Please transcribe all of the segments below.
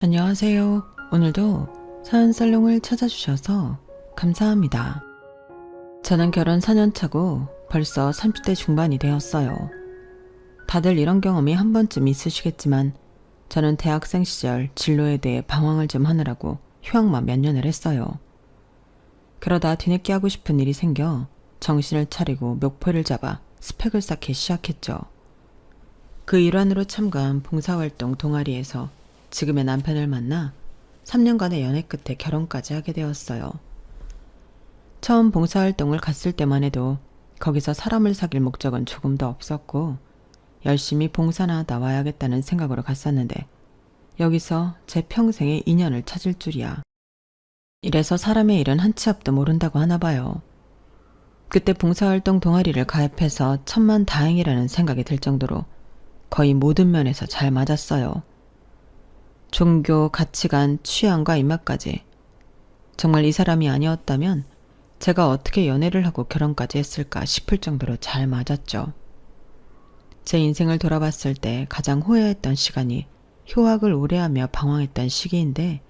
안녕하세요. 오늘도 사연살롱을 찾아주셔서 감사합니다. 저는 결혼 4년 차고 벌써 30대 중반이 되었어요. 다들 이런 경험이 한 번쯤 있으시겠지만 저는 대학생 시절 진로에 대해 방황을 좀 하느라고 휴학만 몇 년을 했어요. 그러다 뒤늦게 하고 싶은 일이 생겨 정신을 차리고 목표를 잡아 스펙을 쌓기 시작했죠. 그 일환으로 참가한 봉사활동 동아리에서 지금의 남편을 만나 3년간의 연애 끝에 결혼까지 하게 되었어요. 처음 봉사활동을 갔을 때만 해도 거기서 사람을 사귈 목적은 조금도 없었고 열심히 봉사나 나와야겠다는 생각으로 갔었는데 여기서 제 평생의 인연을 찾을 줄이야. 이래서 사람의 일은 한 치 앞도 모른다고 하나 봐요. 그때 봉사활동 동아리를 가입해서 천만다행이라는 생각이 들 정도로 거의 모든 면에서 잘 맞았어요. 종교, 가치관, 취향과 입맛까지. 정말 이 사람이 아니었다면 제가 어떻게 연애를 하고 결혼까지 했을까 싶을 정도로 잘 맞았죠. 제 인생을 돌아봤을 때 가장 후회했던 시간이 휴학을 오래 하며 방황했던 시기인데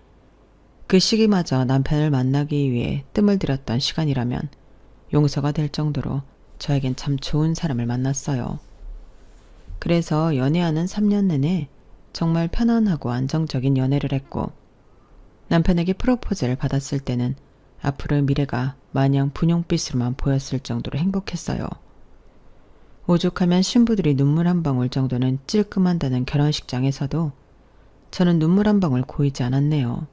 그 시기마저 남편을 만나기 위해 뜸을 들였던 시간이라면 용서가 될 정도로 저에겐 참 좋은 사람을 만났어요. 그래서 연애하는 3년 내내 정말 편안하고 안정적인 연애를 했고 남편에게 프로포즈를 받았을 때는 앞으로의 미래가 마냥 분홍빛으로만 보였을 정도로 행복했어요. 오죽하면 신부들이 눈물 한 방울 정도는 찔끔한다는 결혼식장에서도 저는 눈물 한 방울 고이지 않았네요.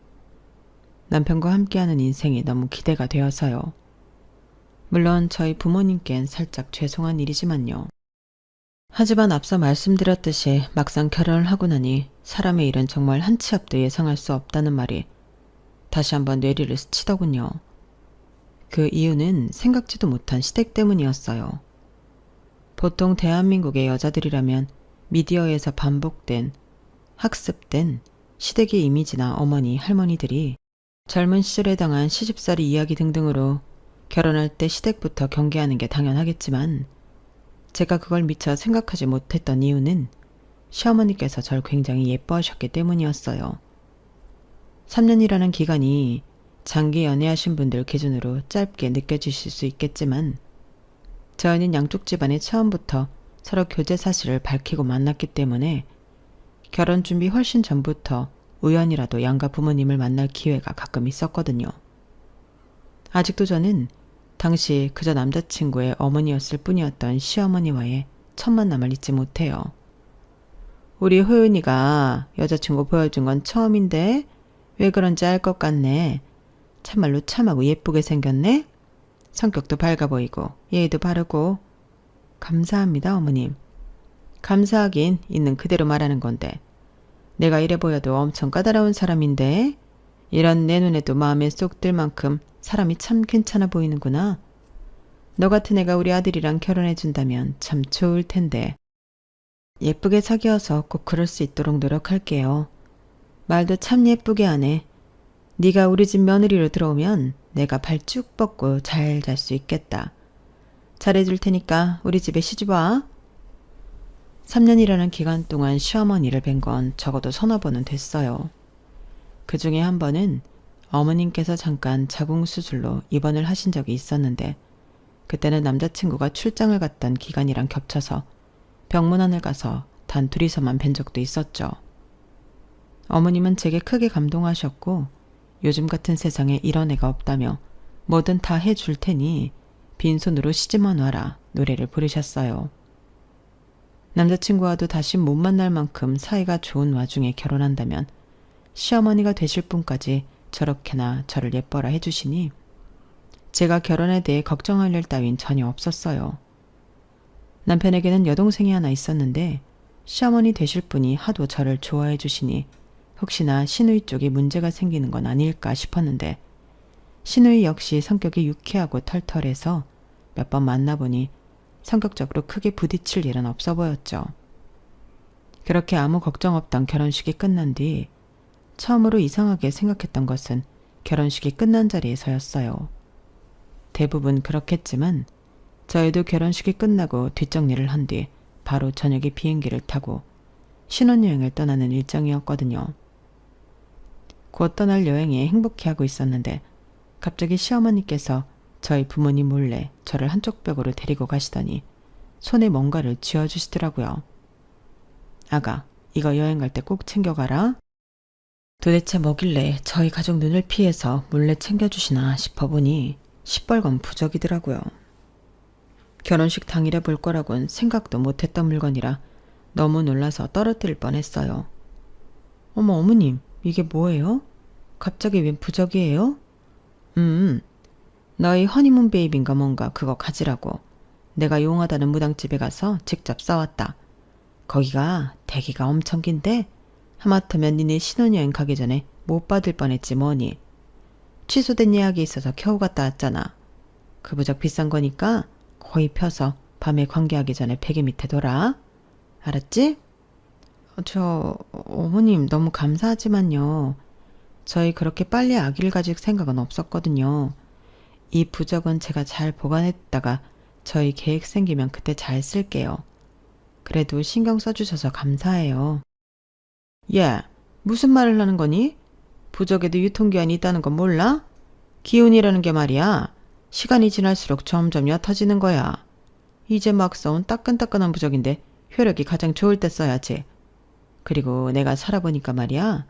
남편과 함께하는 인생이 너무 기대가 되어서요. 물론 저희 부모님께는 살짝 죄송한 일이지만요. 하지만 앞서 말씀드렸듯이 막상 결혼을 하고 나니 사람의 일은 정말 한 치 앞도 예상할 수 없다는 말이 다시 한번 뇌리를 스치더군요. 그 이유는 생각지도 못한 시댁 때문이었어요. 보통 대한민국의 여자들이라면 미디어에서 반복된, 학습된 시댁의 이미지나 어머니, 할머니들이 젊은 시절에 당한 시집살이 이야기 등등으로 결혼할 때 시댁부터 경계하는 게 당연하겠지만 제가 그걸 미처 생각하지 못했던 이유는 시어머니께서 절 굉장히 예뻐하셨기 때문이었어요. 3년이라는 기간이 장기 연애하신 분들 기준으로 짧게 느껴지실 수 있겠지만 저희는 양쪽 집안이 처음부터 서로 교제 사실을 밝히고 만났기 때문에 결혼 준비 훨씬 전부터 우연이라도 양가 부모님을 만날 기회가 가끔 있었거든요. 아직도 저는 당시 그저 남자친구의 어머니였을 뿐이었던 시어머니와의 첫 만남을 잊지 못해요. 우리 호윤이가 여자친구 보여준 건 처음인데 왜 그런지 알 것 같네. 참말로 참하고 예쁘게 생겼네. 성격도 밝아 보이고 예의도 바르고. 감사합니다, 어머님. 감사하긴 있는 그대로 말하는 건데 내가 이래 보여도 엄청 까다로운 사람인데 이런 내 눈에도 마음에 쏙 들 만큼 사람이 참 괜찮아 보이는구나. 너 같은 애가 우리 아들이랑 결혼해준다면 참 좋을 텐데. 예쁘게 사귀어서 꼭 그럴 수 있도록 노력할게요. 말도 참 예쁘게 하네. 네가 우리 집 며느리로 들어오면 내가 발 쭉 뻗고 잘 잘 수 있겠다. 잘해줄 테니까 우리 집에 시집 와. 3년이라는 기간 동안 시어머니를 뵌 건 적어도 서너 번은 됐어요. 그 중에 한 번은 어머님께서 잠깐 자궁수술로 입원을 하신 적이 있었는데 그때는 남자친구가 출장을 갔던 기간이랑 겹쳐서 병문안을 가서 단 둘이서만 뵌 적도 있었죠. 어머님은 제게 크게 감동하셨고 요즘 같은 세상에 이런 애가 없다며 뭐든 다 해줄 테니 빈손으로 시집만 와라 노래를 부르셨어요. 남자친구와도 다시 못 만날 만큼 사이가 좋은 와중에 결혼한다면 시어머니가 되실 분까지 저렇게나 저를 예뻐라 해주시니 제가 결혼에 대해 걱정할 일 따윈 전혀 없었어요. 남편에게는 여동생이 하나 있었는데 시어머니 되실 분이 하도 저를 좋아해 주시니 혹시나 시누이 쪽에 문제가 생기는 건 아닐까 싶었는데 시누이 역시 성격이 유쾌하고 털털해서 몇 번 만나보니 성격적으로 크게 부딪힐 일은 없어 보였죠. 그렇게 아무 걱정 없던 결혼식이 끝난 뒤 처음으로 이상하게 생각했던 것은 결혼식이 끝난 자리에서였어요. 대부분 그렇겠지만 저희도 결혼식이 끝나고 뒷정리를 한 뒤 바로 저녁에 비행기를 타고 신혼여행을 떠나는 일정이었거든요. 곧 떠날 여행에 행복해하고 있었는데 갑자기 시어머니께서 저희 부모님 몰래 저를 한쪽 벽으로 데리고 가시더니 손에 뭔가를 쥐어주시더라고요. 아가, 이거 여행 갈 때 꼭 챙겨가라. 도대체 뭐길래 저희 가족 눈을 피해서 몰래 챙겨주시나 싶어보니 시뻘건 부적이더라고요. 결혼식 당일에 볼 거라곤 생각도 못했던 물건이라 너무 놀라서 떨어뜨릴 뻔했어요. 어머, 어머님, 이게 뭐예요? 갑자기 웬 부적이에요? 너희 허니문 베이비인가 뭔가 그거 가지라고. 내가 용하다는 무당집에 가서 직접 싸왔다. 거기가 대기가 엄청 긴데 하마터면 니네 신혼여행 가기 전에 못 받을 뻔했지 뭐니. 취소된 예약이 있어서 겨우 갔다 왔잖아. 그 부적 비싼 거니까 거의 펴서 밤에 관계하기 전에 베개 밑에 둬라. 알았지? 어머님 너무 감사하지만요. 저희 그렇게 빨리 아기를 가질 생각은 없었거든요. 이 부적은 제가 잘 보관했다가 저희 계획 생기면 그때 잘 쓸게요. 그래도 신경 써주셔서 감사해요. 야, 무슨 말을 하는 거니? 부적에도 유통기한이 있다는 건 몰라? 기운이라는 게 말이야. 시간이 지날수록 점점 옅어지는 거야. 이제 막 써온 따끈따끈한 부적인데 효력이 가장 좋을 때 써야지. 그리고 내가 살아보니까 말이야.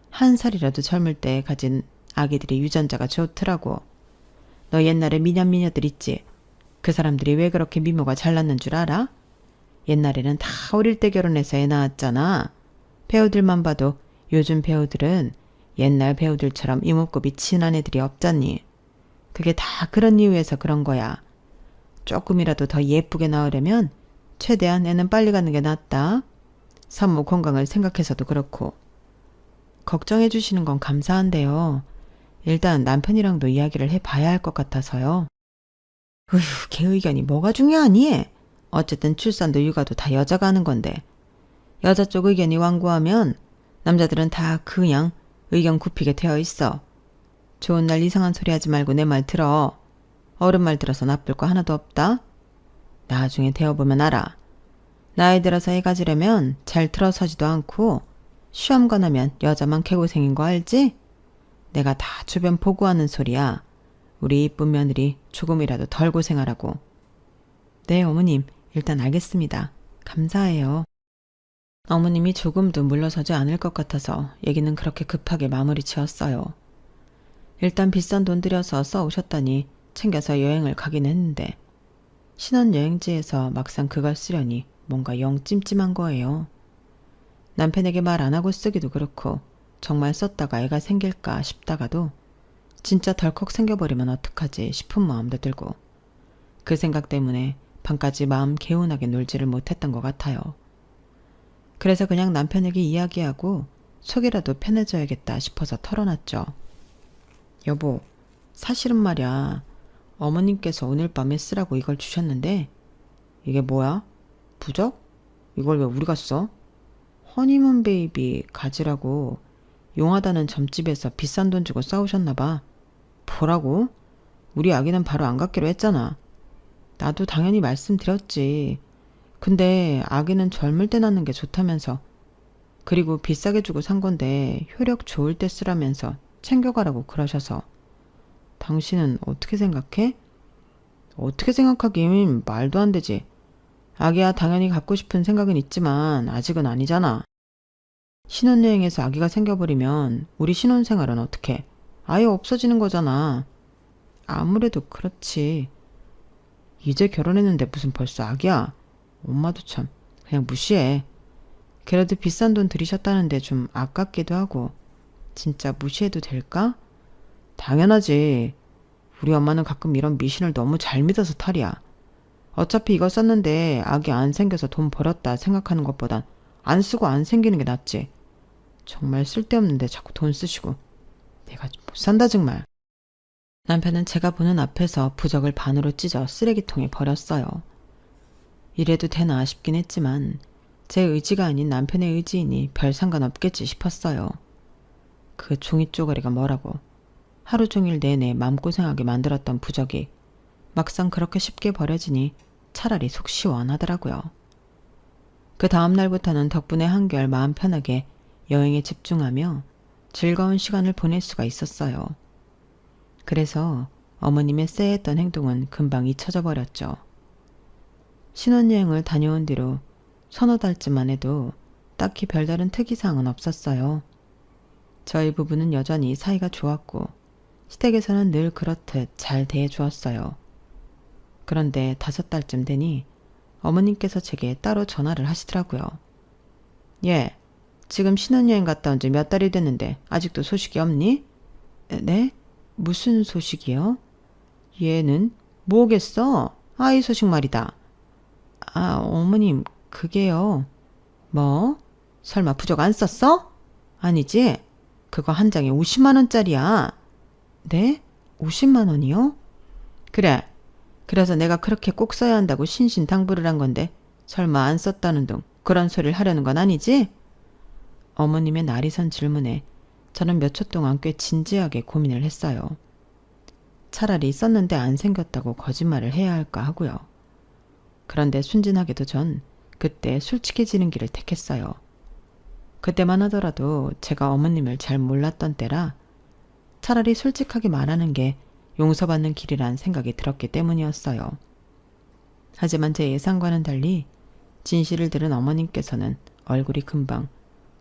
한 살이라도 젊을 때 가진 아기들이 유전자가 좋더라고. 너 옛날에 미녀들 있지? 그 사람들이 왜 그렇게 미모가 잘났는 줄 알아? 옛날에는 다 어릴 때 결혼해서 애 낳았잖아. 배우들만 봐도 요즘 배우들은 옛날 배우들처럼 이목구비 진한 애들이 없잖니. 그게 다 그런 이유에서 그런 거야. 조금이라도 더 예쁘게 나오려면 최대한 애는 빨리 가는 게 낫다. 산모 건강을 생각해서도 그렇고. 걱정해 주시는 건 감사한데요. 일단 남편이랑도 이야기를 해봐야 할 것 같아서요. 걔 의견이 뭐가 중요하니? 어쨌든 출산도 육아도 다 여자가 하는 건데. 여자 쪽 의견이 완고하면 남자들은 다 그냥 의견 굽히게 되어 있어. 좋은 날 이상한 소리 하지 말고 내 말 들어. 어른 말 들어서 나쁠 거 하나도 없다. 나중에 되어보면 알아. 나이 들어서 애 가지려면 잘 들어서지도 않고 시험관 하면 여자만 개고생인 거 알지? 내가 다 주변 보고하는 소리야. 우리 이쁜 며느리 조금이라도 덜 고생하라고. 네, 어머님. 일단 알겠습니다. 감사해요. 어머님이 조금도 물러서지 않을 것 같아서 얘기는 그렇게 급하게 마무리 지었어요. 일단 비싼 돈 들여서 써오셨다니 챙겨서 여행을 가긴 했는데 신혼여행지에서 막상 그걸 쓰려니 뭔가 영 찜찜한 거예요. 남편에게 말 안 하고 쓰기도 그렇고 정말 썼다가 애가 생길까 싶다가도 진짜 덜컥 생겨버리면 어떡하지 싶은 마음도 들고 그 생각 때문에 밤까지 마음 개운하게 놀지를 못했던 것 같아요. 그래서 그냥 남편에게 이야기하고 속이라도 편해져야겠다 싶어서 털어놨죠. 여보, 사실은 말이야. 어머님께서 오늘 밤에 쓰라고 이걸 주셨는데 이게 뭐야? 부적? 이걸 왜 우리가 써? 허니문 베이비 가지라고 용하다는 점집에서 비싼 돈 주고 싸우셨나봐. 뭐라고? 우리 아기는 바로 안 갖기로 했잖아. 나도 당연히 말씀드렸지. 근데 아기는 젊을 때 낳는 게 좋다면서. 그리고 비싸게 주고 산 건데 효력 좋을 때 쓰라면서 챙겨가라고 그러셔서. 당신은 어떻게 생각해? 어떻게 생각하긴 말도 안 되지. 아기야 당연히 갖고 싶은 생각은 있지만 아직은 아니잖아. 신혼여행에서 아기가 생겨버리면 우리 신혼생활은 어떻게? 아예 없어지는 거잖아. 아무래도 그렇지. 이제 결혼했는데 무슨 벌써 아기야? 엄마도 참 그냥 무시해. 그래도 비싼 돈 들이셨다는데 좀 아깝기도 하고. 진짜 무시해도 될까? 당연하지. 우리 엄마는 가끔 이런 미신을 너무 잘 믿어서 탈이야. 어차피 이거 썼는데 아기 안 생겨서 돈 벌었다 생각하는 것보단 안 쓰고 안 생기는 게 낫지. 정말 쓸데없는데 자꾸 돈 쓰시고. 내가 못 산다 정말. 남편은 제가 보는 앞에서 부적을 반으로 찢어 쓰레기통에 버렸어요. 이래도 되나 싶긴 했지만 제 의지가 아닌 남편의 의지이니 별 상관없겠지 싶었어요. 그 종이 쪼가리가 뭐라고. 하루 종일 내내 마음고생하게 만들었던 부적이 막상 그렇게 쉽게 버려지니 차라리 속 시원하더라고요. 그 다음 날부터는 덕분에 한결 마음 편하게 여행에 집중하며 즐거운 시간을 보낼 수가 있었어요. 그래서 어머님의 쎄했던 행동은 금방 잊혀져 버렸죠. 신혼여행을 다녀온 뒤로 서너 달쯤만 해도 딱히 별다른 특이사항은 없었어요. 저희 부부는 여전히 사이가 좋았고 시댁에서는 늘 그렇듯 잘 대해주었어요. 그런데 5달쯤 되니 어머님께서 제게 따로 전화를 하시더라고요. 예, 지금 신혼여행 갔다 온 지 몇 달이 됐는데 아직도 소식이 없니? 네? 무슨 소식이요? 얘는 뭐겠어? 아이 소식 말이다. 아, 어머님, 그게요. 뭐? 설마 부적 안 썼어? 아니지? 그거 한 장에 50만 원짜리야. 네? 50만 원이요? 그래. 그래서 내가 그렇게 꼭 써야 한다고 신신당부를 한 건데 설마 안 썼다는 둥 그런 소리를 하려는 건 아니지? 어머님의 날이선 질문에 저는 몇 초 동안 꽤 진지하게 고민을 했어요. 차라리 썼는데 안 생겼다고 거짓말을 해야 할까 하고요. 그런데 순진하게도 전 그때 솔직해지는 길을 택했어요. 그때만 하더라도 제가 어머님을 잘 몰랐던 때라 차라리 솔직하게 말하는 게 용서받는 길이란 생각이 들었기 때문이었어요. 하지만 제 예상과는 달리 진실을 들은 어머님께서는 얼굴이 금방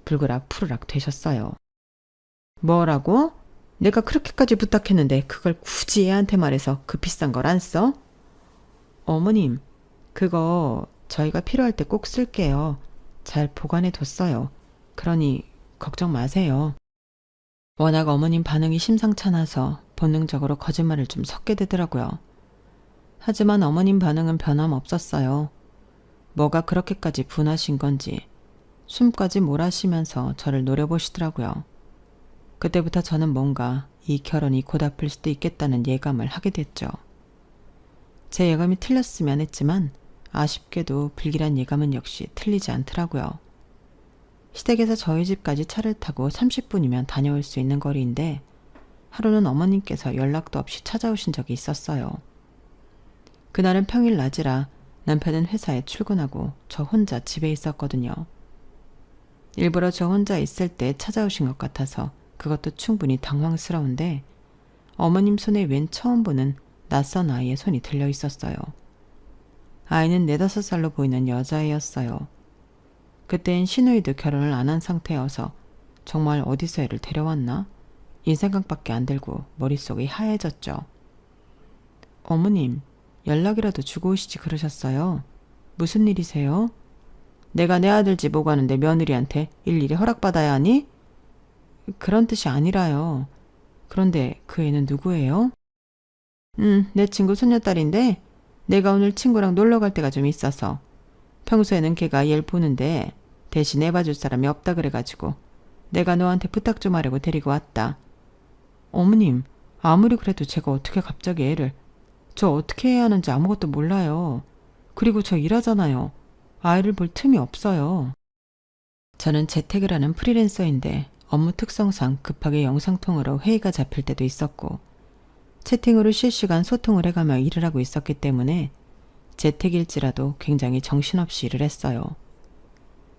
불그락 푸르락 되셨어요. 뭐라고? 내가 그렇게까지 부탁했는데 그걸 굳이 애한테 말해서 그 비싼 걸 안 써? 어머님, 그거 저희가 필요할 때 꼭 쓸게요. 잘 보관해 뒀어요. 그러니 걱정 마세요. 워낙 어머님 반응이 심상찮아서 본능적으로 거짓말을 좀 섞게 되더라고요. 하지만 어머님 반응은 변함없었어요. 뭐가 그렇게까지 분하신 건지 숨까지 몰아쉬면서 저를 노려보시더라고요. 그때부터 저는 뭔가 이 결혼이 곧 아플 수도 있겠다는 예감을 하게 됐죠. 제 예감이 틀렸으면 했지만 아쉽게도 불길한 예감은 역시 틀리지 않더라고요. 시댁에서 저희 집까지 차를 타고 30분이면 다녀올 수 있는 거리인데 하루는 어머님께서 연락도 없이 찾아오신 적이 있었어요. 그날은 평일 낮이라 남편은 회사에 출근하고 저 혼자 집에 있었거든요. 일부러 저 혼자 있을 때 찾아오신 것 같아서 그것도 충분히 당황스러운데 어머님 손에 웬 처음 보는 낯선 아이의 손이 들려 있었어요. 아이는 4~5살로 보이는 여자애였어요. 그땐 시누이도 결혼을 안 한 상태여서 정말 어디서 애를 데려왔나? 이 생각밖에 안 들고 머릿속이 하얘졌죠. 어머님, 연락이라도 주고 오시지 그러셨어요. 무슨 일이세요? 내가 내 아들 집 오고 가는데 며느리한테 일일이 허락받아야 하니? 그런 뜻이 아니라요. 그런데 그 애는 누구예요? 내 친구 손녀딸인데 내가 오늘 친구랑 놀러 갈 때가 좀 있어서 평소에는 걔가 얘를 보는데 대신 애봐줄 사람이 없다 그래가지고 내가 너한테 부탁 좀 하려고 데리고 왔다. 어머님, 아무리 그래도 제가 어떻게 갑자기 애를... 저 어떻게 해야 하는지 아무것도 몰라요. 그리고 저 일하잖아요. 아이를 볼 틈이 없어요. 저는 재택을 하는 프리랜서인데 업무 특성상 급하게 영상통화로 회의가 잡힐 때도 있었고 채팅으로 실시간 소통을 해가며 일을 하고 있었기 때문에 재택일지라도 굉장히 정신없이 일을 했어요.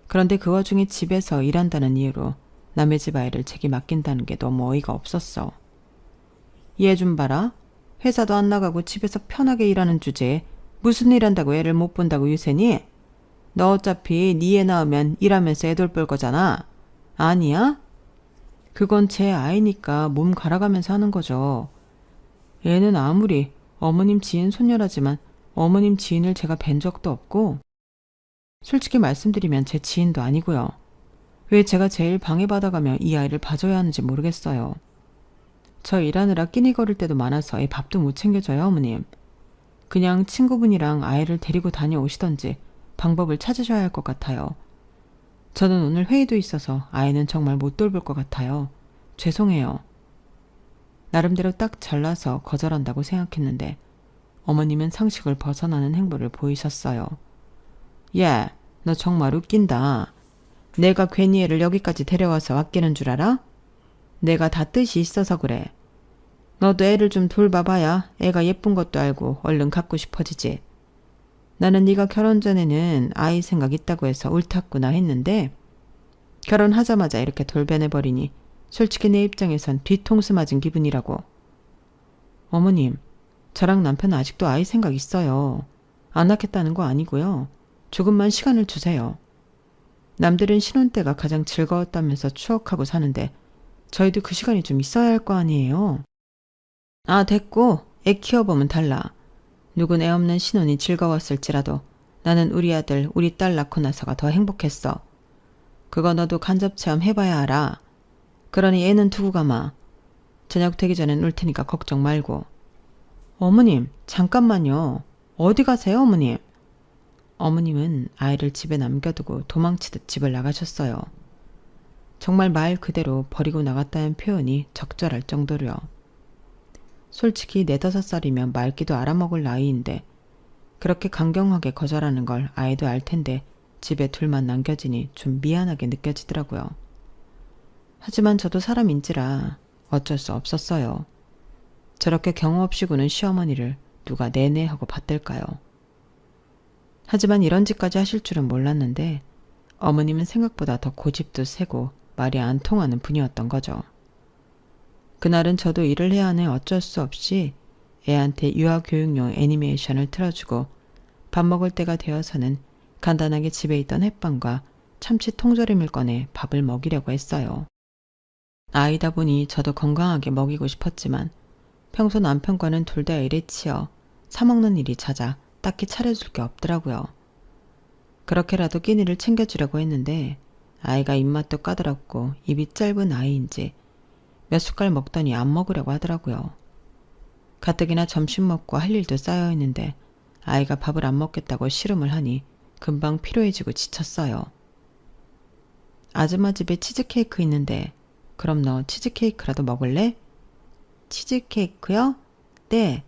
그런데 그 와중에 집에서 일한다는 이유로 남의 집 아이를 제게 맡긴다는 게 너무 어이가 없었어. 얘 좀 봐라. 회사도 안 나가고 집에서 편하게 일하는 주제에 무슨 일 한다고 애를 못 본다고 유세니? 너 어차피 네 애 낳으면 일하면서 애 돌볼 거잖아. 아니야? 그건 제 아이니까 몸 갈아가면서 하는 거죠. 애는 아무리 어머님 지인 손녀라지만 어머님 지인을 제가 뵌 적도 없고 솔직히 말씀드리면 제 지인도 아니고요. 왜 제가 제일 방해받아가며 이 아이를 봐줘야 하는지 모르겠어요. 저 일하느라 끼니거릴 때도 많아서 애 밥도 못 챙겨줘요, 어머님. 그냥 친구분이랑 아이를 데리고 다녀오시던지 방법을 찾으셔야 할 것 같아요. 저는 오늘 회의도 있어서 아이는 정말 못 돌볼 것 같아요. 죄송해요. 나름대로 딱 잘라서 거절한다고 생각했는데 어머님은 상식을 벗어나는 행보를 보이셨어요. 야, 너 정말 웃긴다. 내가 괜히 애를 여기까지 데려와서 아끼는 줄 알아? 내가 다 뜻이 있어서 그래. 너도 애를 좀 돌봐봐야 애가 예쁜 것도 알고 얼른 갖고 싶어지지. 나는 네가 결혼 전에는 아이 생각 있다고 해서 옳았구나 했는데 결혼하자마자 이렇게 돌변해버리니 솔직히 내 입장에선 뒤통수 맞은 기분이라고. 어머님, 저랑 남편은 아직도 아이 생각 있어요. 안 낳겠다는 거 아니고요. 조금만 시간을 주세요. 남들은 신혼 때가 가장 즐거웠다면서 추억하고 사는데 저희도 그 시간이 좀 있어야 할 거 아니에요. 아, 됐고. 애 키워보면 달라. 누군 애 없는 신혼이 즐거웠을지라도 나는 우리 아들, 우리 딸 낳고 나서가 더 행복했어. 그거 너도 간접 체험 해봐야 알아. 그러니 애는 두고 가마. 저녁 되기 전엔 올 테니까 걱정 말고. 어머님, 잠깐만요. 어디 가세요, 어머님? 어머님은 아이를 집에 남겨두고 도망치듯 집을 나가셨어요. 정말 말 그대로 버리고 나갔다는 표현이 적절할 정도로요. 솔직히 4~5살이면 말귀도 알아먹을 나이인데 그렇게 강경하게 거절하는 걸 아이도 알 텐데 집에 둘만 남겨지니 좀 미안하게 느껴지더라고요. 하지만 저도 사람인지라 어쩔 수 없었어요. 저렇게 경우 없이 구는 시어머니를 누가 내내 하고 받들까요? 하지만 이런 짓까지 하실 줄은 몰랐는데 어머님은 생각보다 더 고집도 세고 말이 안 통하는 분이었던 거죠. 그날은 저도 일을 해야 하는 어쩔 수 없이 애한테 유아교육용 애니메이션을 틀어주고 밥 먹을 때가 되어서는 간단하게 집에 있던 햇반과 참치 통조림을 꺼내 밥을 먹이려고 했어요. 아이다 보니 저도 건강하게 먹이고 싶었지만 평소 남편과는 둘 다 일에 치여 사먹는 일이 잦아 딱히 차려줄 게 없더라고요. 그렇게라도 끼니를 챙겨주려고 했는데 아이가 입맛도 까다롭고 입이 짧은 아이인지 몇 숟갈 먹더니 안 먹으려고 하더라고요. 가뜩이나 점심 먹고 할 일도 쌓여 있는데 아이가 밥을 안 먹겠다고 씨름을 하니 금방 피로해지고 지쳤어요. 아줌마 집에 치즈케이크 있는데 그럼 너 치즈케이크라도 먹을래? 치즈케이크요? 네.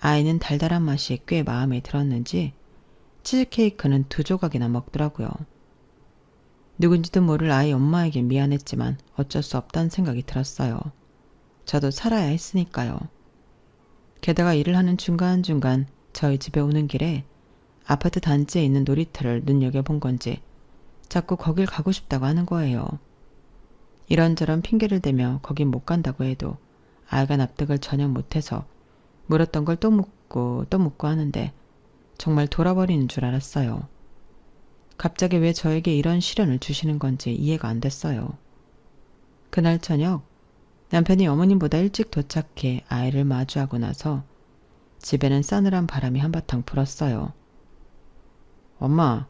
아이는 달달한 맛이 꽤 마음에 들었는지 치즈케이크는 2조각이나 먹더라고요. 누군지도 모를 아이 엄마에게 미안했지만 어쩔 수 없다는 생각이 들었어요. 저도 살아야 했으니까요. 게다가 일을 하는 중간중간 저희 집에 오는 길에 아파트 단지에 있는 놀이터를 눈여겨본 건지 자꾸 거길 가고 싶다고 하는 거예요. 이런저런 핑계를 대며 거긴 못 간다고 해도 아이가 납득을 전혀 못해서 물었던 걸 또 묻고 하는데 정말 돌아버리는 줄 알았어요. 갑자기 왜 저에게 이런 시련을 주시는 건지 이해가 안 됐어요. 그날 저녁 남편이 어머님보다 일찍 도착해 아이를 마주하고 나서 집에는 싸늘한 바람이 한바탕 불었어요. 엄마,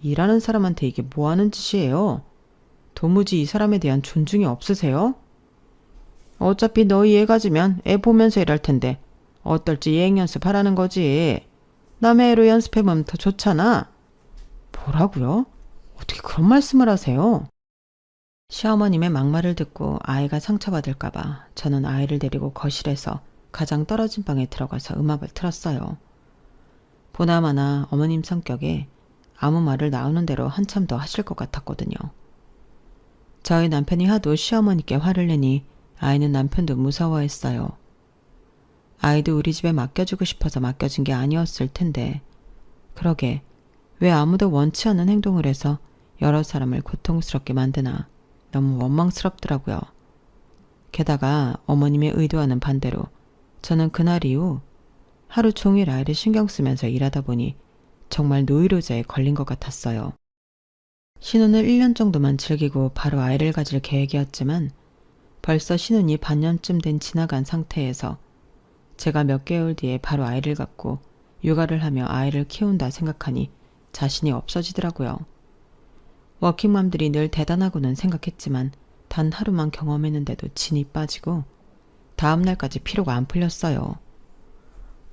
일하는 사람한테 이게 뭐 하는 짓이에요? 도무지 이 사람에 대한 존중이 없으세요? 어차피 너희 애 가지면 애 보면서 일할 텐데 어떨지 예행 연습하라는 거지. 남의 애로 연습해보면 더 좋잖아. 뭐라고요? 어떻게 그런 말씀을 하세요? 시어머님의 막말을 듣고 아이가 상처받을까봐 저는 아이를 데리고 거실에서 가장 떨어진 방에 들어가서 음악을 틀었어요. 보나마나 어머님 성격에 아무 말을 나오는 대로 한참 더 하실 것 같았거든요. 저희 남편이 하도 시어머니께 화를 내니 아이는 남편도 무서워했어요. 아이도 우리 집에 맡겨주고 싶어서 맡겨준 게 아니었을 텐데 그러게 왜 아무도 원치 않는 행동을 해서 여러 사람을 고통스럽게 만드나 너무 원망스럽더라고요. 게다가 어머님의 의도와는 반대로 저는 그날 이후 하루 종일 아이를 신경 쓰면서 일하다 보니 정말 노이로제에 걸린 것 같았어요. 신혼을 1년 정도만 즐기고 바로 아이를 가질 계획이었지만 벌써 신혼이 반년쯤 된 지나간 상태에서 제가 몇 개월 뒤에 바로 아이를 갖고 육아를 하며 아이를 키운다 생각하니 자신이 없어지더라고요. 워킹맘들이 늘 대단하고는 생각했지만 단 하루만 경험했는데도 진이 빠지고 다음 날까지 피로가 안 풀렸어요.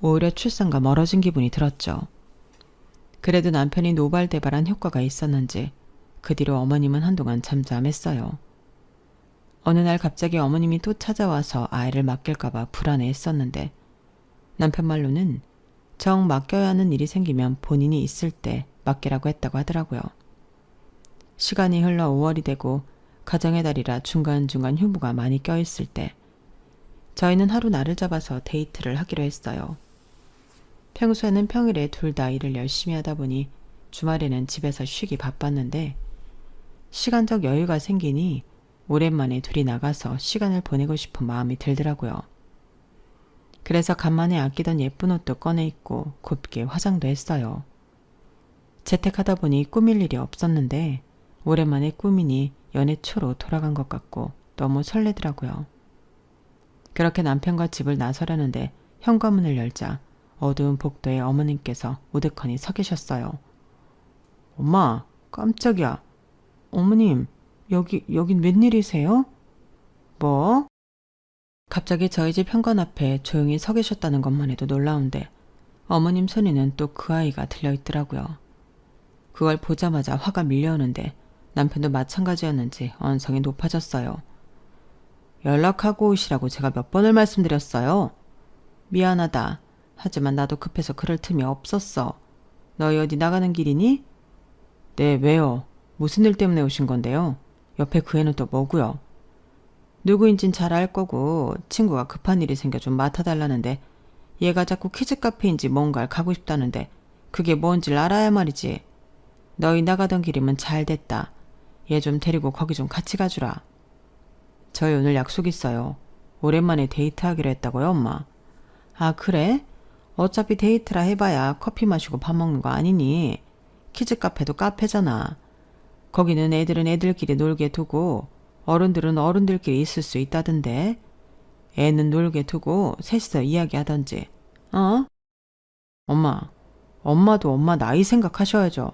오히려 출산과 멀어진 기분이 들었죠. 그래도 남편이 노발대발한 효과가 있었는지 그 뒤로 어머님은 한동안 잠잠했어요. 어느 날 갑자기 어머님이 또 찾아와서 아이를 맡길까봐 불안해했었는데 남편 말로는 정 맡겨야 하는 일이 생기면 본인이 있을 때 맡기라고 했다고 하더라고요. 시간이 흘러 5월이 되고 가정의 달이라 중간중간 휴무가 많이 껴있을 때 저희는 하루 날을 잡아서 데이트를 하기로 했어요. 평소에는 평일에 둘 다 일을 열심히 하다 보니 주말에는 집에서 쉬기 바빴는데 시간적 여유가 생기니 오랜만에 둘이 나가서 시간을 보내고 싶은 마음이 들더라고요. 그래서 간만에 아끼던 예쁜 옷도 꺼내 입고 곱게 화장도 했어요. 재택하다 보니 꾸밀 일이 없었는데 오랜만에 꾸미니 연애 초로 돌아간 것 같고 너무 설레더라고요. 그렇게 남편과 집을 나서려는데 현관문을 열자 어두운 복도에 어머님께서 우두커니 서 계셨어요. 엄마, 깜짝이야. 어머님, 여긴 웬일이세요? 뭐? 갑자기 저희 집 현관 앞에 조용히 서 계셨다는 것만 해도 놀라운데 어머님 손에는 또 그 아이가 들려있더라고요. 그걸 보자마자 화가 밀려오는데 남편도 마찬가지였는지 언성이 높아졌어요. 연락하고 오시라고 제가 몇 번을 말씀드렸어요. 미안하다. 하지만 나도 급해서 그럴 틈이 없었어. 너희 어디 나가는 길이니? 네, 왜요? 무슨 일 때문에 오신 건데요? 옆에 그 애는 또 뭐고요? 누구인진 잘 알 거고 친구가 급한 일이 생겨 좀 맡아달라는데 얘가 자꾸 키즈 카페인지 뭔가를 가고 싶다는데 그게 뭔지를 알아야 말이지. 너희 나가던 길이면 잘 됐다. 얘 좀 데리고 거기 좀 같이 가주라. 저희 오늘 약속 있어요. 오랜만에 데이트하기로 했다고요, 엄마. 아, 그래? 어차피 데이트라 해봐야 커피 마시고 밥 먹는 거 아니니? 키즈 카페도 카페잖아. 거기는 애들은 애들끼리 놀게 두고 어른들은 어른들끼리 있을 수 있다던데. 애는 놀게 두고 셋이서 이야기하던지. 어? 엄마도 엄마 나이 생각하셔야죠.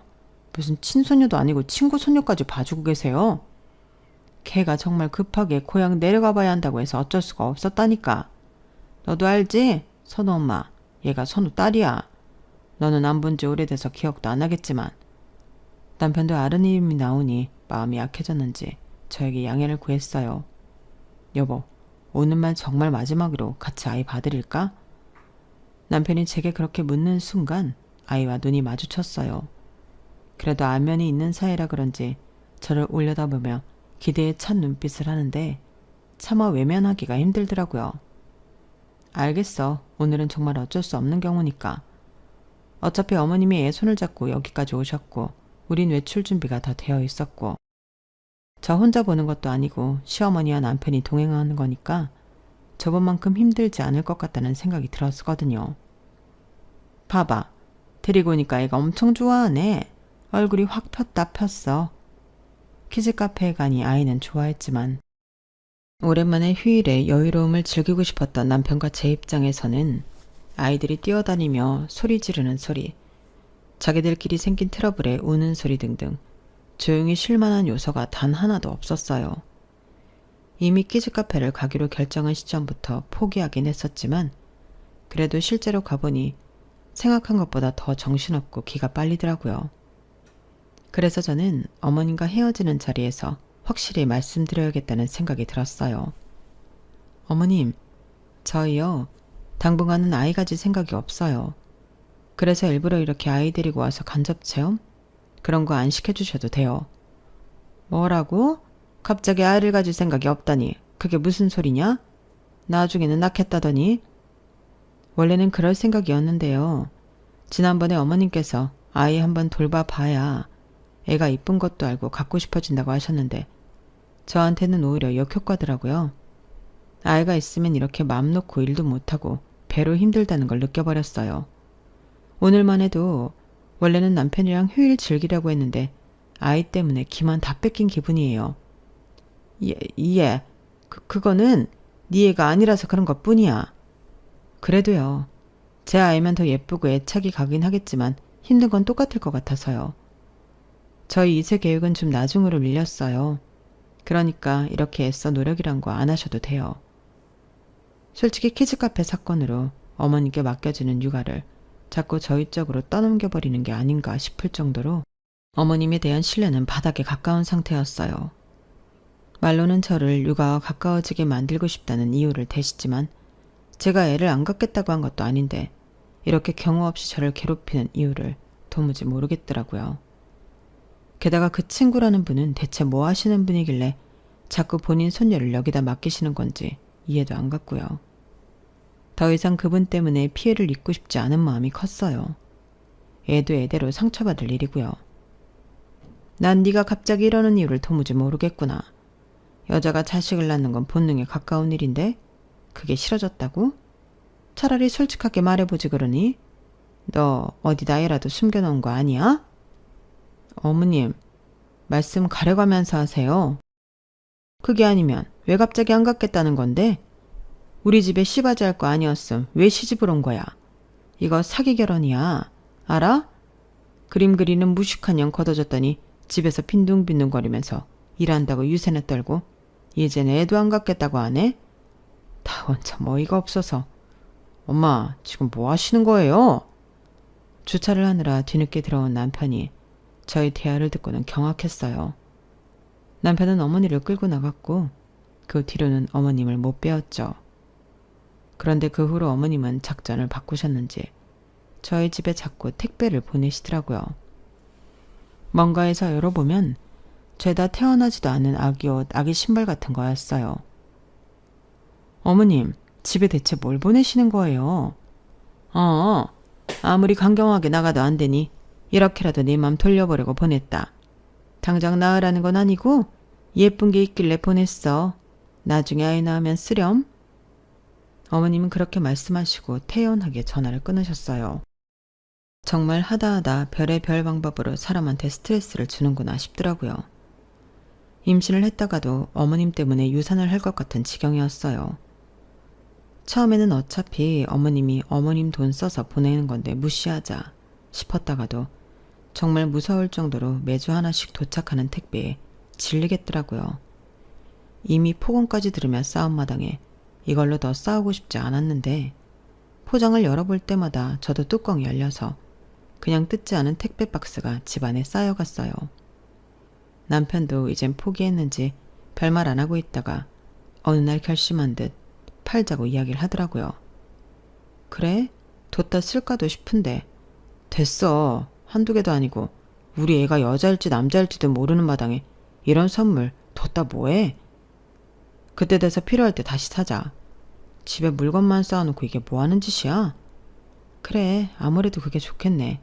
무슨 친손녀도 아니고 친구 손녀까지 봐주고 계세요? 걔가 정말 급하게 고향 내려가 봐야 한다고 해서 어쩔 수가 없었다니까. 너도 알지? 선우 엄마. 얘가 선우 딸이야. 너는 안 본 지 오래돼서 기억도 안 하겠지만. 남편도 아른 이름이 나오니 마음이 약해졌는지 저에게 양해를 구했어요. 여보, 오는 말 정말 마지막으로 같이 아이 봐드릴까? 남편이 제게 그렇게 묻는 순간 아이와 눈이 마주쳤어요. 그래도 안면이 있는 사이라 그런지 저를 올려다보며 기대에 찬 눈빛을 하는데 차마 외면하기가 힘들더라고요. 알겠어. 오늘은 정말 어쩔 수 없는 경우니까. 어차피 어머님이 애 손을 잡고 여기까지 오셨고 우린 외출 준비가 다 되어 있었고 저 혼자 보는 것도 아니고 시어머니와 남편이 동행하는 거니까 저번만큼 힘들지 않을 것 같다는 생각이 들었거든요. 봐봐. 데리고 오니까 애가 엄청 좋아하네. 얼굴이 확 폈다 폈어. 키즈 카페에 가니 아이는 좋아했지만 오랜만에 휴일에 여유로움을 즐기고 싶었던 남편과 제 입장에서는 아이들이 뛰어다니며 소리 지르는 소리, 자기들끼리 생긴 트러블에 우는 소리 등등 조용히 쉴 만한 요소가 단 하나도 없었어요. 이미 키즈 카페를 가기로 결정한 시점부터 포기하긴 했었지만 그래도 실제로 가보니 생각한 것보다 더 정신없고 기가 빨리더라고요. 그래서 저는 어머님과 헤어지는 자리에서 확실히 말씀드려야겠다는 생각이 들었어요. 어머님, 저희요. 당분간은 아이 가질 생각이 없어요. 그래서 일부러 이렇게 아이 데리고 와서 간접체험? 그런 거 안 시켜주셔도 돼요. 뭐라고? 갑자기 아이를 가질 생각이 없다니 그게 무슨 소리냐? 나중에는 낳겠다더니. 원래는 그럴 생각이었는데요. 지난번에 어머님께서 아이 한번 돌봐봐야 애가 이쁜 것도 알고 갖고 싶어진다고 하셨는데 저한테는 오히려 역효과더라고요. 아이가 있으면 이렇게 맘 놓고 일도 못하고 배로 힘들다는 걸 느껴버렸어요. 오늘만 해도 원래는 남편이랑 휴일 즐기려고 했는데 아이 때문에 기만 다 뺏긴 기분이에요. 예. 그거는 네 애가 아니라서 그런 것 뿐이야. 그래도요. 제 아이면 더 예쁘고 애착이 가긴 하겠지만 힘든 건 똑같을 것 같아서요. 저희 2세 계획은 좀 나중으로 밀렸어요. 그러니까 이렇게 애써 노력이란 거 안 하셔도 돼요. 솔직히 키즈카페 사건으로 어머니께 맡겨지는 육아를 자꾸 저희 쪽으로 떠넘겨버리는 게 아닌가 싶을 정도로 어머님에 대한 신뢰는 바닥에 가까운 상태였어요. 말로는 저를 육아와 가까워지게 만들고 싶다는 이유를 대시지만 제가 애를 안 갖겠다고 한 것도 아닌데 이렇게 경우 없이 저를 괴롭히는 이유를 도무지 모르겠더라고요. 게다가 그 친구라는 분은 대체 뭐 하시는 분이길래 자꾸 본인 손녀를 여기다 맡기시는 건지 이해도 안 갔고요. 더 이상 그분 때문에 피해를 입고 싶지 않은 마음이 컸어요. 애도 애대로 상처받을 일이고요. 난 네가 갑자기 이러는 이유를 도무지 모르겠구나. 여자가 자식을 낳는 건 본능에 가까운 일인데 그게 싫어졌다고? 차라리 솔직하게 말해보지 그러니? 너 어디다 애라도 숨겨놓은 거 아니야? 어머님, 말씀 가려가면서 하세요. 그게 아니면 왜 갑자기 안 갖겠다는 건데? 우리 집에 씨바지 할 거 아니었음 왜 시집을 온 거야? 이거 사기 결혼이야. 알아? 그림 그리는 무식한 년 걷어졌더니 집에서 빈둥빈둥거리면서 일한다고 유세나 떨고 이제는 애도 안 갖겠다고 하네? 다 원참 어이가 없어서. 엄마, 지금 뭐 하시는 거예요? 주차를 하느라 뒤늦게 들어온 남편이 저희 대화를 듣고는 경악했어요. 남편은 어머니를 끌고 나갔고 그 뒤로는 어머님을 못 빼었죠. 그런데 그 후로 어머님은 작전을 바꾸셨는지 저희 집에 자꾸 택배를 보내시더라고요. 뭔가에서 열어보면 죄다 태어나지도 않은 아기 옷, 아기 신발 같은 거였어요. 어머님, 집에 대체 뭘 보내시는 거예요? 아무리 강경하게 나가도 안 되니 이렇게라도 네 맘 돌려보려고 보냈다. 당장 낳으라는 건 아니고 예쁜 게 있길래 보냈어. 나중에 아이 낳으면 쓰렴. 어머님은 그렇게 말씀하시고 태연하게 전화를 끊으셨어요. 정말 하다하다 별의별 방법으로 사람한테 스트레스를 주는구나 싶더라고요. 임신을 했다가도 어머님 때문에 유산을 할 것 같은 지경이었어요. 처음에는 어차피 어머님이 어머님 돈 써서 보내는 건데 무시하자 싶었다가도 정말 무서울 정도로 매주 하나씩 도착하는 택배에 질리겠더라고요. 이미 폭언까지 들으며 싸움 마당에 이걸로 더 싸우고 싶지 않았는데 포장을 열어볼 때마다 저도 뚜껑이 열려서 그냥 뜯지 않은 택배 박스가 집안에 쌓여갔어요. 남편도 이젠 포기했는지 별말 안 하고 있다가 어느 날 결심한 듯 팔자고 이야기를 하더라고요. 그래? 뒀다 쓸까도 싶은데 됐어. 한두 개도 아니고 우리 애가 여자일지 남자일지도 모르는 마당에 이런 선물 뒀다 뭐해? 그때 돼서 필요할 때 다시 사자. 집에 물건만 쌓아놓고 이게 뭐하는 짓이야? 그래, 아무래도 그게 좋겠네.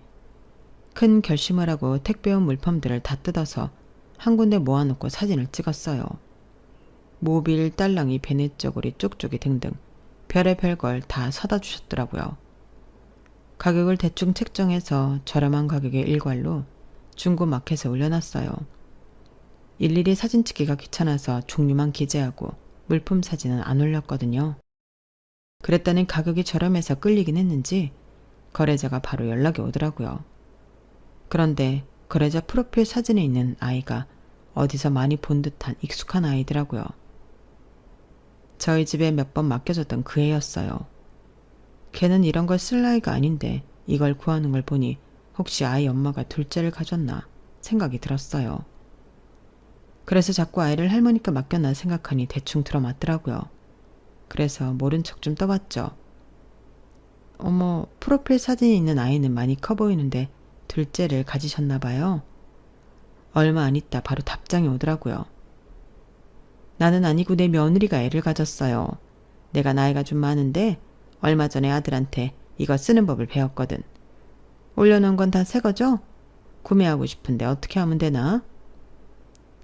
큰 결심을 하고 택배온 물품들을 다 뜯어서 한 군데 모아놓고 사진을 찍었어요. 모빌, 딸랑이, 베네저고리, 쪽쪽이 등등 별의별 걸 다 사다 주셨더라고요. 가격을 대충 책정해서 저렴한 가격의 일괄로 중고 마켓에 올려놨어요. 일일이 사진 찍기가 귀찮아서 종류만 기재하고 물품 사진은 안 올렸거든요. 그랬더니 가격이 저렴해서 끌리긴 했는지 거래자가 바로 연락이 오더라고요. 그런데 거래자 프로필 사진에 있는 아이가 어디서 많이 본 듯한 익숙한 아이더라고요. 저희 집에 몇 번 맡겨줬던 그 애였어요. 걔는 이런 걸 쓸 나이가 아닌데 이걸 구하는 걸 보니 혹시 아이 엄마가 둘째를 가졌나 생각이 들었어요. 그래서 자꾸 아이를 할머니께 맡겼나 생각하니 대충 들어맞더라고요. 그래서 모른 척 좀 떠봤죠. 어머, 프로필 사진에 있는 아이는 많이 커 보이는데 둘째를 가지셨나 봐요. 얼마 안 있다 바로 답장이 오더라고요. 나는 아니고 내 며느리가 애를 가졌어요. 내가 나이가 좀 많은데 얼마 전에 아들한테 이거 쓰는 법을 배웠거든. 올려놓은 건 다 새 거죠? 구매하고 싶은데 어떻게 하면 되나?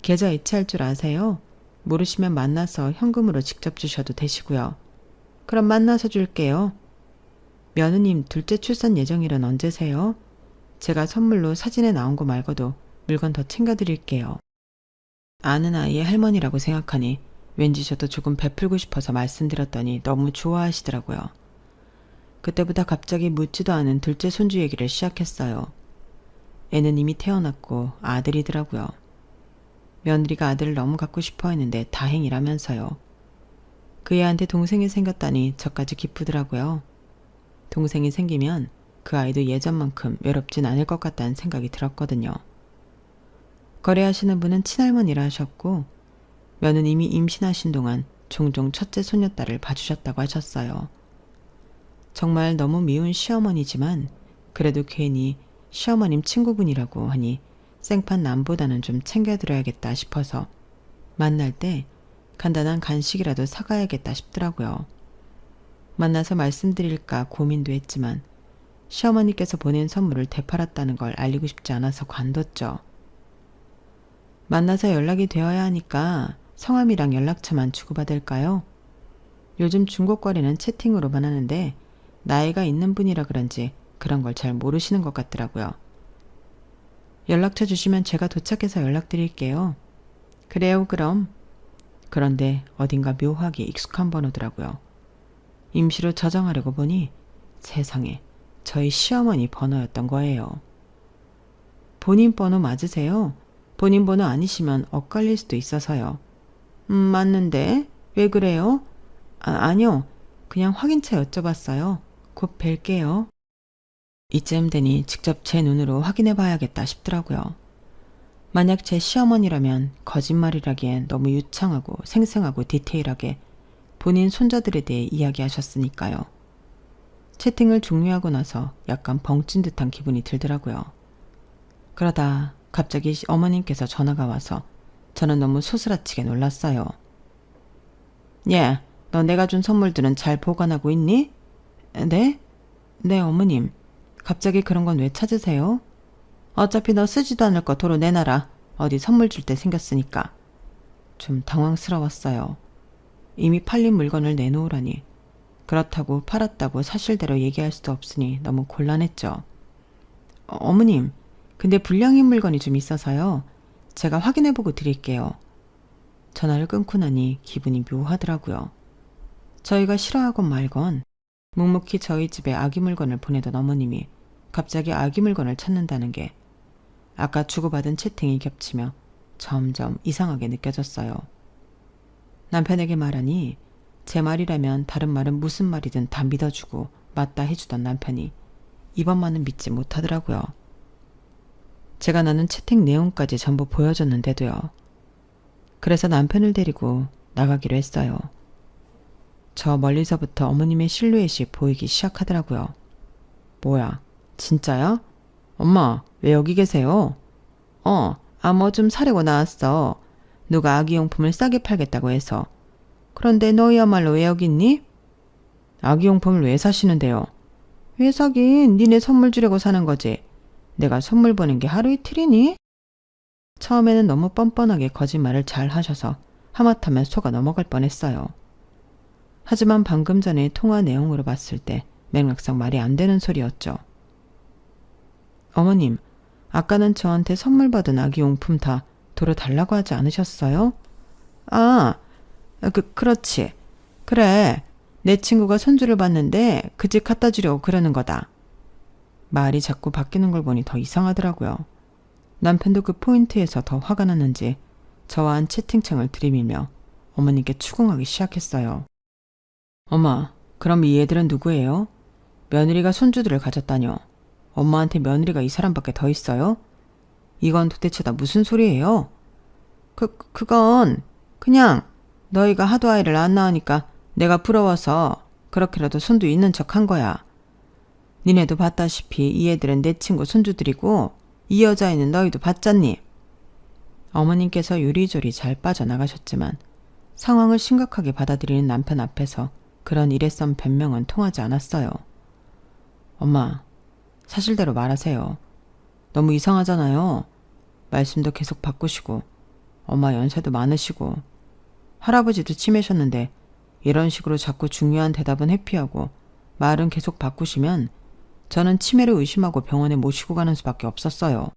계좌 이체할 줄 아세요? 모르시면 만나서 현금으로 직접 주셔도 되시고요. 그럼 만나서 줄게요. 며느님 둘째 출산 예정일은 언제세요? 제가 선물로 사진에 나온 거 말고도 물건 더 챙겨드릴게요. 아는 아이의 할머니라고 생각하니 왠지 저도 조금 베풀고 싶어서 말씀드렸더니 너무 좋아하시더라고요. 그때부터 갑자기 묻지도 않은 둘째 손주 얘기를 시작했어요. 애는 이미 태어났고 아들이더라고요. 며느리가 아들을 너무 갖고 싶어 했는데 다행이라면서요. 그 애한테 동생이 생겼다니 저까지 기쁘더라고요. 동생이 생기면 그 아이도 예전만큼 외롭진 않을 것 같다는 생각이 들었거든요. 거래하시는 분은 친할머니라 하셨고 며느님이 임신하신 동안 종종 첫째 손녀딸을 봐주셨다고 하셨어요. 정말 너무 미운 시어머니지만 그래도 괜히 시어머님 친구분이라고 하니 생판 남보다는 좀 챙겨드려야겠다 싶어서 만날 때 간단한 간식이라도 사가야겠다 싶더라고요. 만나서 말씀드릴까 고민도 했지만 시어머니께서 보낸 선물을 되팔았다는 걸 알리고 싶지 않아서 관뒀죠. 만나서 연락이 되어야 하니까 성함이랑 연락처만 주고받을까요? 요즘 중고 거래는 채팅으로만 하는데 나이가 있는 분이라 그런지 그런 걸 잘 모르시는 것 같더라고요. 연락처 주시면 제가 도착해서 연락드릴게요. 그래요, 그럼. 그런데 어딘가 묘하게 익숙한 번호더라고요. 임시로 저장하려고 보니 세상에 저희 시어머니 번호였던 거예요. 본인 번호 맞으세요? 본인 번호 아니시면 엇갈릴 수도 있어서요. 맞는데? 왜 그래요? 아니요. 그냥 확인차 여쭤봤어요. 곧 뵐게요. 이쯤 되니 직접 제 눈으로 확인해 봐야겠다 싶더라고요. 만약 제 시어머니라면 거짓말이라기엔 너무 유창하고 생생하고 디테일하게 본인 손자들에 대해 이야기하셨으니까요. 채팅을 종료하고 나서 약간 벙찐 듯한 기분이 들더라고요. 그러다 갑자기 어머님께서 전화가 와서 저는 너무 소스라치게 놀랐어요. 예, 너 내가 준 선물들은 잘 보관하고 있니? 네? 네, 어머님. 갑자기 그런 건 왜 찾으세요? 어차피 너 쓰지도 않을 거 도로 내놔라. 어디 선물 줄 때 생겼으니까. 좀 당황스러웠어요. 이미 팔린 물건을 내놓으라니. 그렇다고 팔았다고 사실대로 얘기할 수도 없으니 너무 곤란했죠. 어머님, 근데 불량인 물건이 좀 있어서요. 제가 확인해보고 드릴게요. 전화를 끊고 나니 기분이 묘하더라고요. 저희가 싫어하건 말건 묵묵히 저희 집에 아기 물건을 보내던 어머님이 갑자기 아기 물건을 찾는다는 게 아까 주고받은 채팅이 겹치며 점점 이상하게 느껴졌어요. 남편에게 말하니 제 말이라면 다른 말은 무슨 말이든 다 믿어주고 맞다 해주던 남편이 이번만은 믿지 못하더라고요. 제가 나눈 채팅 내용까지 전부 보여줬는데도요. 그래서 남편을 데리고 나가기로 했어요. 저 멀리서부터 어머님의 실루엣이 보이기 시작하더라고요. 뭐야, 진짜야? 엄마, 왜 여기 계세요? 뭐 좀 사려고 나왔어. 누가 아기용품을 싸게 팔겠다고 해서. 그런데 너희야말로 왜 여기 있니? 아기용품을 왜 사시는데요? 왜 사긴? 니네 선물 주려고 사는 거지. 내가 선물 보낸 게 하루 이틀이니? 처음에는 너무 뻔뻔하게 거짓말을 잘 하셔서 하마터면 속아 넘어갈 뻔했어요. 하지만 방금 전에 통화 내용으로 봤을 때 맥락상 말이 안 되는 소리였죠. 어머님, 아까는 저한테 선물 받은 아기용품 다 도로 달라고 하지 않으셨어요? 그렇지. 그래, 내 친구가 손주를 봤는데 그 집 갖다 주려고 그러는 거다. 말이 자꾸 바뀌는 걸 보니 더 이상하더라고요. 남편도 그 포인트에서 더 화가 났는지 저와 한 채팅창을 들이밀며 어머님께 추궁하기 시작했어요. 엄마, 그럼 이 애들은 누구예요? 며느리가 손주들을 가졌다뇨. 엄마한테 며느리가 이 사람밖에 더 있어요? 이건 도대체 다 무슨 소리예요? 그건 그냥 너희가 하도 아이를 안 낳으니까 내가 부러워서 그렇게라도 손도 있는 척 한 거야. 니네도 봤다시피 이 애들은 내 친구 손주들이고 이 여자애는 너희도 봤잖니. 어머님께서 요리조리 잘 빠져나가셨지만 상황을 심각하게 받아들이는 남편 앞에서 그런 일회성 변명은 통하지 않았어요. 엄마, 사실대로 말하세요. 너무 이상하잖아요. 말씀도 계속 바꾸시고 엄마 연세도 많으시고 할아버지도 치매셨는데 이런 식으로 자꾸 중요한 대답은 회피하고 말은 계속 바꾸시면 저는 치매를 의심하고 병원에 모시고 가는 수밖에 없었어요.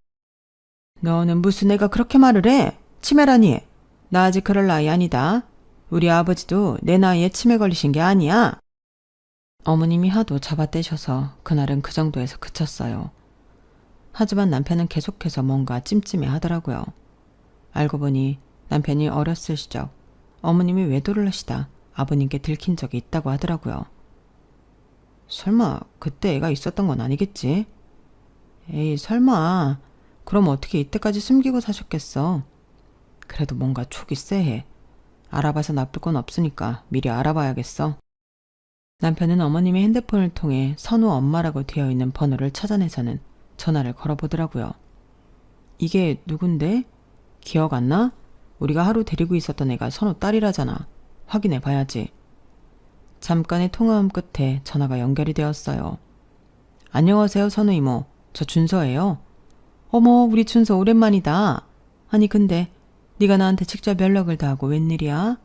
너는 무슨 애가 그렇게 말을 해? 치매라니. 나 아직 그럴 나이 아니다. 우리 아버지도 내 나이에 치매 걸리신 게 아니야. 어머님이 하도 잡아떼셔서 그날은 그 정도에서 그쳤어요. 하지만 남편은 계속해서 뭔가 찜찜해 하더라고요. 알고 보니 남편이 어렸을 시절 어머님이 외도를 하시다 아버님께 들킨 적이 있다고 하더라고요. 설마 그때 애가 있었던 건 아니겠지? 에이, 설마. 그럼 어떻게 이때까지 숨기고 사셨겠어? 그래도 뭔가 촉이 쎄해. 알아봐서 나쁠 건 없으니까 미리 알아봐야겠어. 남편은 어머님의 핸드폰을 통해 선우 엄마라고 되어 있는 번호를 찾아내서는 전화를 걸어보더라고요. 이게 누군데? 기억 안 나? 우리가 하루 데리고 있었던 애가 선우 딸이라잖아. 확인해 봐야지. 잠깐의 통화음 끝에 전화가 연결이 되었어요. 안녕하세요, 선우 이모. 저 준서예요. 어머, 우리 준서 오랜만이다. 아니 근데 네가 나한테 직접 연락을 다 하고 웬일이야?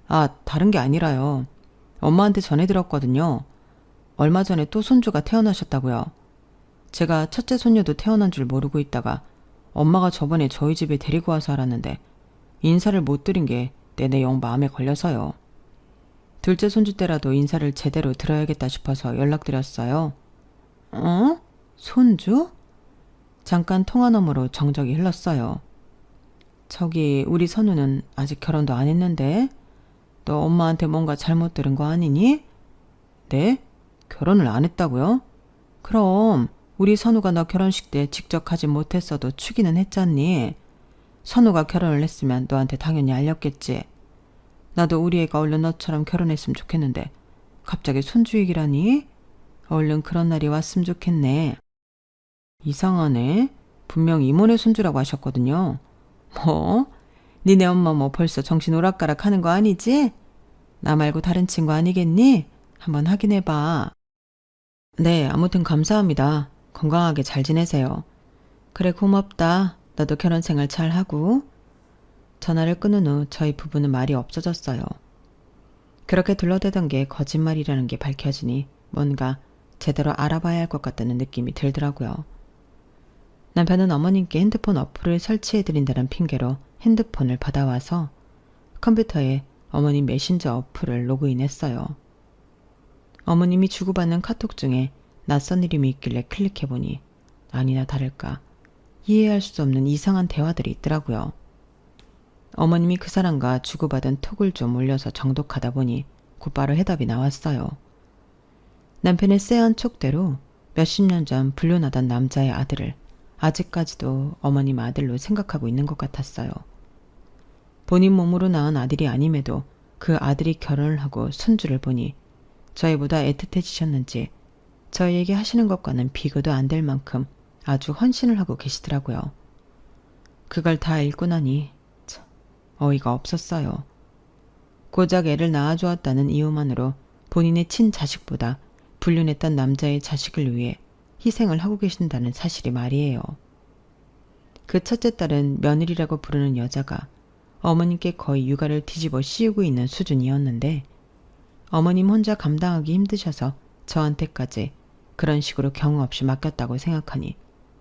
아, 다른 게 아니라요. 엄마한테 전해 들었거든요. 얼마 전에 또 손주가 태어나셨다고요. 제가 첫째 손녀도 태어난 줄 모르고 있다가 엄마가 저번에 저희 집에 데리고 와서 알았는데 인사를 못 드린 게 내내 영 마음에 걸려서요. 둘째 손주 때라도 인사를 제대로 드려야겠다 싶어서 연락드렸어요. 어? 손주? 잠깐 통화 너머로 정적이 흘렀어요. 저기 우리 선우는 아직 결혼도 안 했는데 너 엄마한테 뭔가 잘못 들은 거 아니니? 네? 결혼을 안 했다고요? 그럼 우리 선우가 너 결혼식 때 직접 가지 못했어도 추기는 했잖니. 선우가 결혼을 했으면 너한테 당연히 알렸겠지. 나도 우리 애가 얼른 너처럼 결혼했으면 좋겠는데 갑자기 손주 얘기라니? 얼른 그런 날이 왔으면 좋겠네. 이상하네. 분명 이모네 손주라고 하셨거든요. 뭐? 니네 엄마 뭐 벌써 정신 오락가락 하는 거 아니지? 나 말고 다른 친구 아니겠니? 한번 확인해봐. 네, 아무튼 감사합니다. 건강하게 잘 지내세요. 그래, 고맙다. 너도 결혼 생활 잘 하고. 전화를 끊은 후 저희 부부는 말이 없어졌어요. 그렇게 둘러대던 게 거짓말이라는 게 밝혀지니 뭔가 제대로 알아봐야 할 것 같다는 느낌이 들더라고요. 남편은 어머님께 핸드폰 어플을 설치해드린다는 핑계로 핸드폰을 받아와서 컴퓨터에 어머님 메신저 어플을 로그인했어요. 어머님이 주고받는 카톡 중에 낯선 이름이 있길래 클릭해보니 아니나 다를까 이해할 수 없는 이상한 대화들이 있더라고요. 어머님이 그 사람과 주고받은 톡을 좀 올려서 정독하다 보니 곧바로 해답이 나왔어요. 남편의 쎄한 촉대로 몇십 년 전 불륜하던 남자의 아들을 아직까지도 어머님 아들로 생각하고 있는 것 같았어요. 본인 몸으로 낳은 아들이 아님에도 그 아들이 결혼을 하고 손주를 보니 저희보다 애틋해지셨는지 저희에게 하시는 것과는 비교도 안 될 만큼 아주 헌신을 하고 계시더라고요. 그걸 다 읽고 나니 참 어이가 없었어요. 고작 애를 낳아주었다는 이유만으로 본인의 친자식보다 불륜했던 남자의 자식을 위해 희생을 하고 계신다는 사실이 말이에요. 그 첫째 딸은 며느리라고 부르는 여자가 어머님께 거의 육아를 뒤집어 씌우고 있는 수준이었는데 어머님 혼자 감당하기 힘드셔서 저한테까지 그런 식으로 경우 없이 맡겼다고 생각하니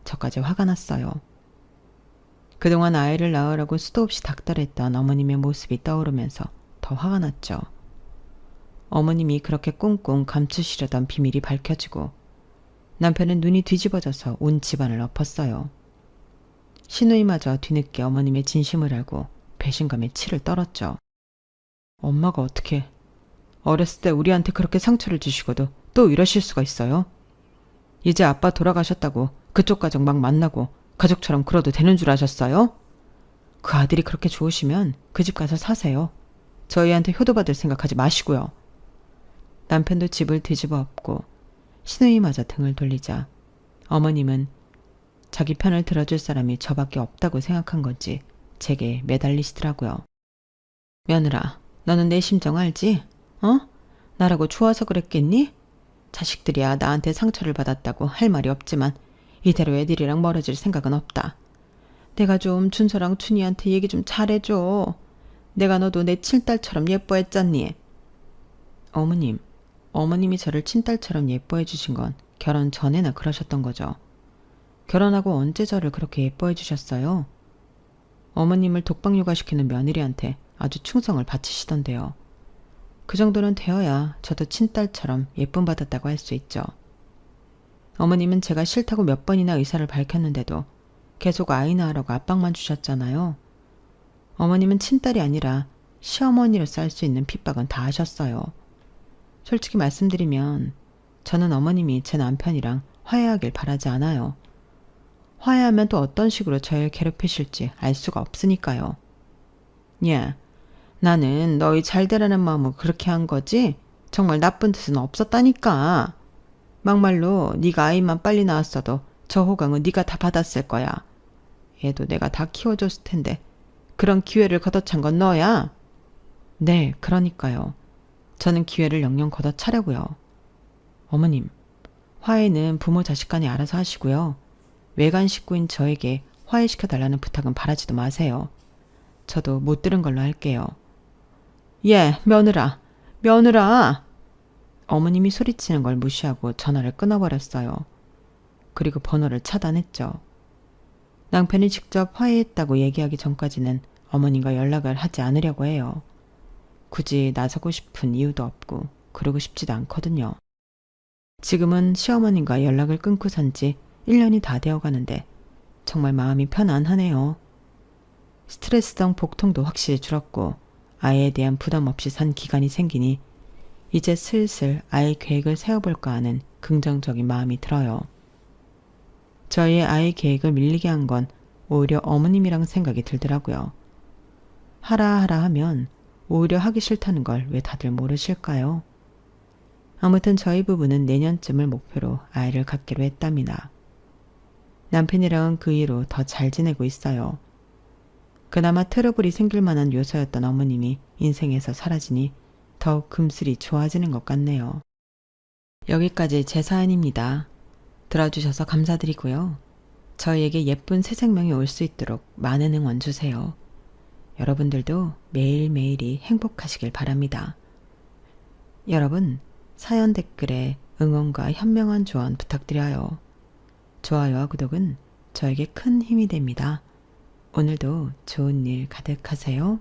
저까지 화가 났어요. 그동안 아이를 낳으라고 수도 없이 닥달했던 어머님의 모습이 떠오르면서 더 화가 났죠. 어머님이 그렇게 꽁꽁 감추시려던 비밀이 밝혀지고 남편은 눈이 뒤집어져서 온 집안을 엎었어요. 시누이마저 뒤늦게 어머님의 진심을 알고 배신감에 치를 떨었죠. 엄마가 어떻게 어렸을 때 우리한테 그렇게 상처를 주시고도 또 이러실 수가 있어요? 이제 아빠 돌아가셨다고 그쪽 가족 막 만나고 가족처럼 그러도 되는 줄 아셨어요? 그 아들이 그렇게 좋으시면 그 집 가서 사세요. 저희한테 효도받을 생각하지 마시고요. 남편도 집을 뒤집어 엎고 시누이마저 등을 돌리자 어머님은 자기 편을 들어줄 사람이 저밖에 없다고 생각한 건지 제게 매달리시더라고요. 며느라, 너는 내 심정 알지? 어? 나라고 좋아서 그랬겠니? 자식들이야 나한테 상처를 받았다고 할 말이 없지만 이대로 애들이랑 멀어질 생각은 없다. 내가 좀 준서랑 춘희한테 얘기 좀 잘해줘. 내가 너도 내 친딸처럼 예뻐했잖니. 어머님이 저를 친딸처럼 예뻐해 주신 건 결혼 전에나 그러셨던 거죠. 결혼하고 언제 저를 그렇게 예뻐해 주셨어요? 어머님을 독박 육아시키는 며느리한테 아주 충성을 바치시던데요. 그 정도는 되어야 저도 친딸처럼 예쁨 받았다고 할 수 있죠. 어머님은 제가 싫다고 몇 번이나 의사를 밝혔는데도 계속 아이 낳으라고 압박만 주셨잖아요. 어머님은 친딸이 아니라 시어머니로서 할 수 있는 핍박은 다 하셨어요. 솔직히 말씀드리면 저는 어머님이 제 남편이랑 화해하길 바라지 않아요. 화해하면 또 어떤 식으로 저를 괴롭히실지 알 수가 없으니까요. 야, 나는 너희 잘 되라는 마음으로 그렇게 한 거지 정말 나쁜 뜻은 없었다니까. 막말로 네가 아이만 빨리 낳았어도 저 호강은 네가 다 받았을 거야. 얘도 내가 다 키워줬을 텐데 그런 기회를 걷어찬 건 너야. 네, 그러니까요. 저는 기회를 영영 걷어차려고요. 어머님, 화해는 부모 자식 간에 알아서 하시고요. 외간 식구인 저에게 화해시켜달라는 부탁은 바라지도 마세요. 저도 못 들은 걸로 할게요. 예, 며느라, 며느라! 어머님이 소리치는 걸 무시하고 전화를 끊어버렸어요. 그리고 번호를 차단했죠. 남편이 직접 화해했다고 얘기하기 전까지는 어머님과 연락을 하지 않으려고 해요. 굳이 나서고 싶은 이유도 없고 그러고 싶지도 않거든요. 지금은 시어머님과 연락을 끊고 산 지 1년이 다 되어 가는데 정말 마음이 편안하네요. 스트레스성 복통도 확실히 줄었고 아이에 대한 부담 없이 산 기간이 생기니 이제 슬슬 아이 계획을 세워볼까 하는 긍정적인 마음이 들어요. 저희의 아이 계획을 밀리게 한 건 오히려 어머님이랑 생각이 들더라고요. 하라 하면 오히려 하기 싫다는 걸 왜 다들 모르실까요? 아무튼 저희 부부는 내년쯤을 목표로 아이를 갖기로 했답니다. 남편이랑은 그 이후로 더 잘 지내고 있어요. 그나마 트러블이 생길 만한 요소였던 어머님이 인생에서 사라지니 더욱 금슬이 좋아지는 것 같네요. 여기까지 제 사연입니다. 들어주셔서 감사드리고요. 저희에게 예쁜 새 생명이 올 수 있도록 많은 응원 주세요. 여러분들도 매일매일이 행복하시길 바랍니다. 여러분, 사연 댓글에 응원과 현명한 조언 부탁드려요. 좋아요와 구독은 저에게 큰 힘이 됩니다. 오늘도 좋은 일 가득하세요.